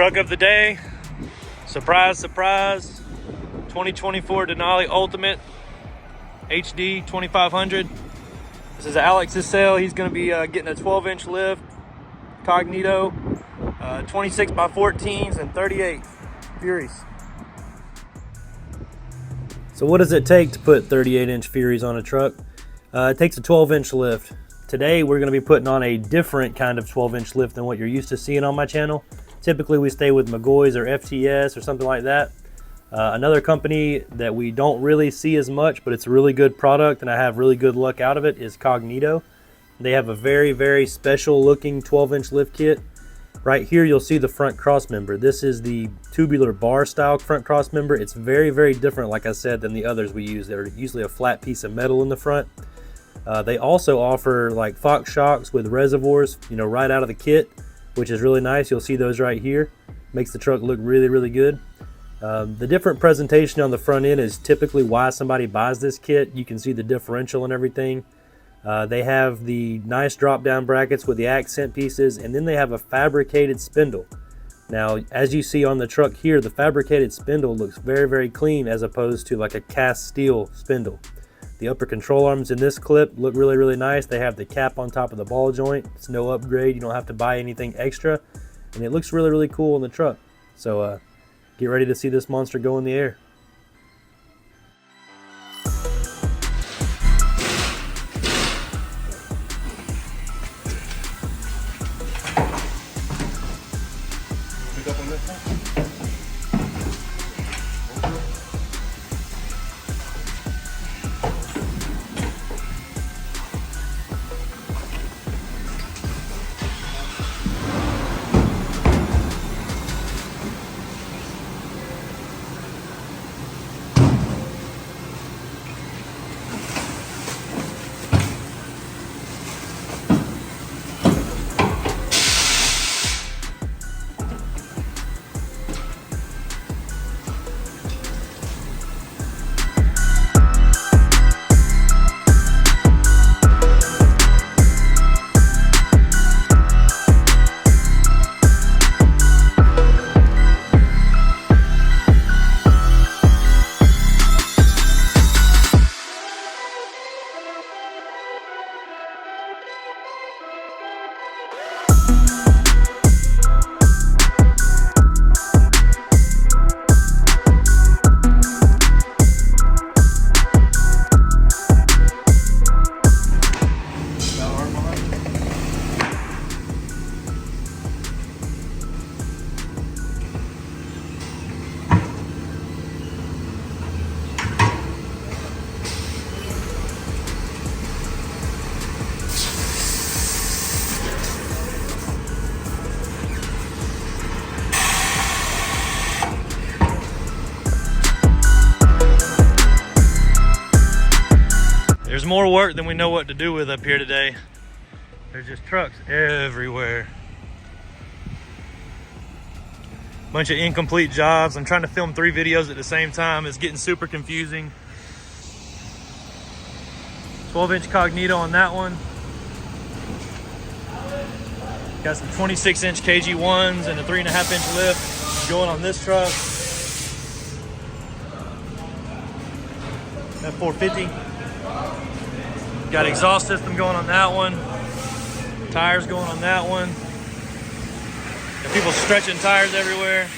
Truck of the day, surprise, surprise, 2024 Denali Ultimate HD 2500. This is Alex's sale. He's going to be getting a 12-inch lift, Cognito, 26 by 14s and 38 Furies. So what does it take to put 38-inch Furies on a truck? It takes a 12-inch lift. Today we're going to be putting on a different kind of 12-inch lift than what you're used to seeing on my channel. Typically we stay with McGoy's or FTS or something like that. Another company that we don't really see as much, but it's a really good product and I have really good luck out of it, is Cognito. They have a very, very special looking 12-inch lift kit. Right here you'll see the front cross member. This is the tubular bar style front cross member. It's very, very different, like I said, than the others we use. They're usually a flat piece of metal in the front. They also offer like Fox shocks with reservoirs, you know, right out of the kit, which is really nice. You'll see those right here. Makes the truck look really, really good. The different presentation on the front end is typically why somebody buys this kit. You can see the differential and everything. They have the nice drop down brackets with the accent pieces, and then they have a fabricated spindle. Now, as you see on the truck here, the fabricated spindle looks very, very clean as opposed to like a cast steel spindle. The upper control arms in this clip look really, really nice. They have the cap on top of the ball joint. It's no upgrade. You don't have to buy anything extra, and it looks really, really cool in the truck. So get ready to see this monster go in the air. Pick up on this one. There's more work than we know what to do with up here today. There's just trucks everywhere. Bunch of incomplete jobs. I'm trying to film 3 videos at the same time. It's getting super confusing. 12-inch Cognito on that one. Got some 26-inch KG1s and a 3.5-inch lift going on this truck. That 450. Got exhaust system going on that one. Tires going on that one. Got people stretching tires everywhere.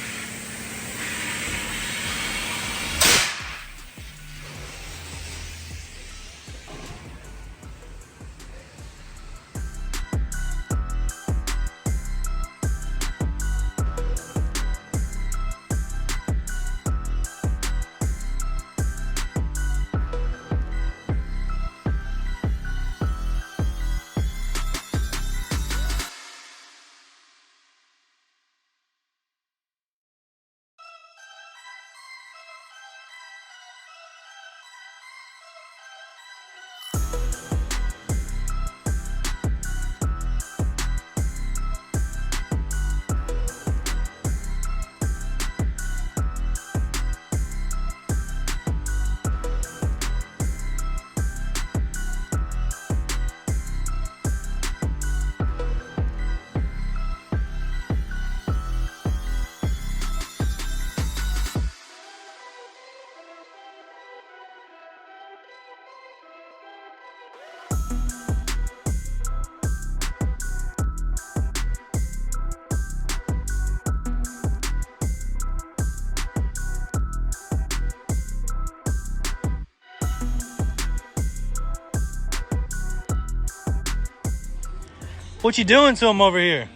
What you doing to him over here?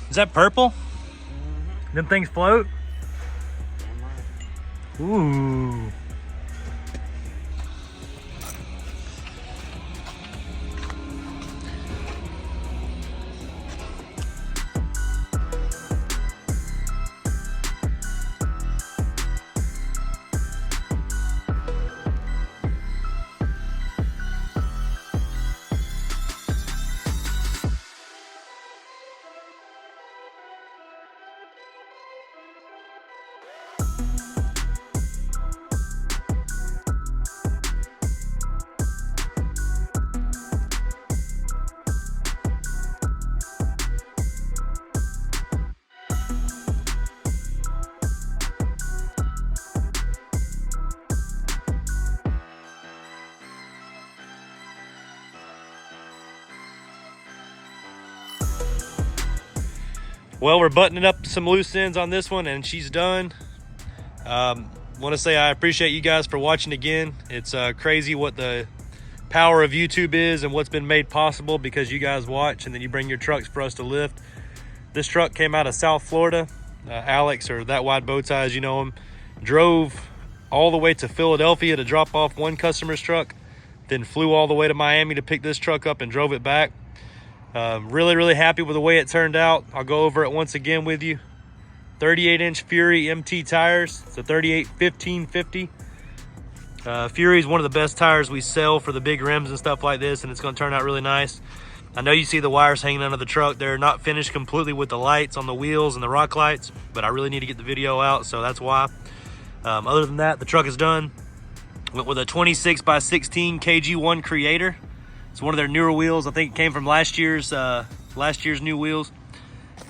Is that purple? Them things float? Ooh. Well, we're buttoning up some loose ends on this one and she's done. Want to say I appreciate you guys for watching again. It's crazy what the power of YouTube is and what's been made possible because you guys watch and then you bring your trucks for us to lift. This truck came out of South Florida. Alex, or That Wide Bow Tie as you know him, drove all the way to Philadelphia to drop off one customer's truck, then flew all the way to Miami to pick this truck up and drove it back. Really happy with the way it turned out. I'll go over it once again with you. 38-inch Fury MT tires. It's a 38 1550. Fury is one of the best tires we sell for the big rims and stuff like this, and it's going to turn out really nice. I know you see the wires hanging under the truck. They're not finished completely with the lights on the wheels and the rock lights, but I really need to get the video out, so that's why. Other than that, the truck is done. Went with a 26 by 16 KG1 Kreator. It's one of their newer wheels. I think it came from last year's new wheels.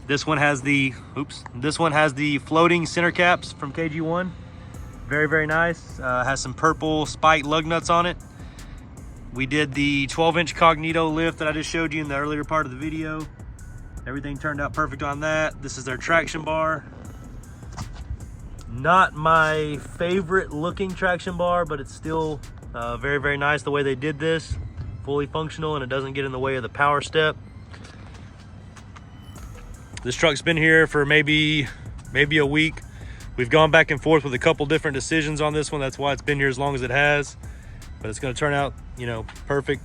This one has the floating center caps from KG1. Very nice. Has some purple spiked lug nuts on it. We did the 12-inch Cognito lift that I just showed you in the earlier part of the video. Everything turned out perfect on that. This is their traction bar. Not my favorite looking traction bar, but it's still very nice the way they did this. Fully functional and it doesn't get in the way of the power step. This truck's been here for maybe a week. We've gone back and forth with a couple different decisions on this one. That's why it's been here as long as it has. But it's going to turn out, you know, perfect.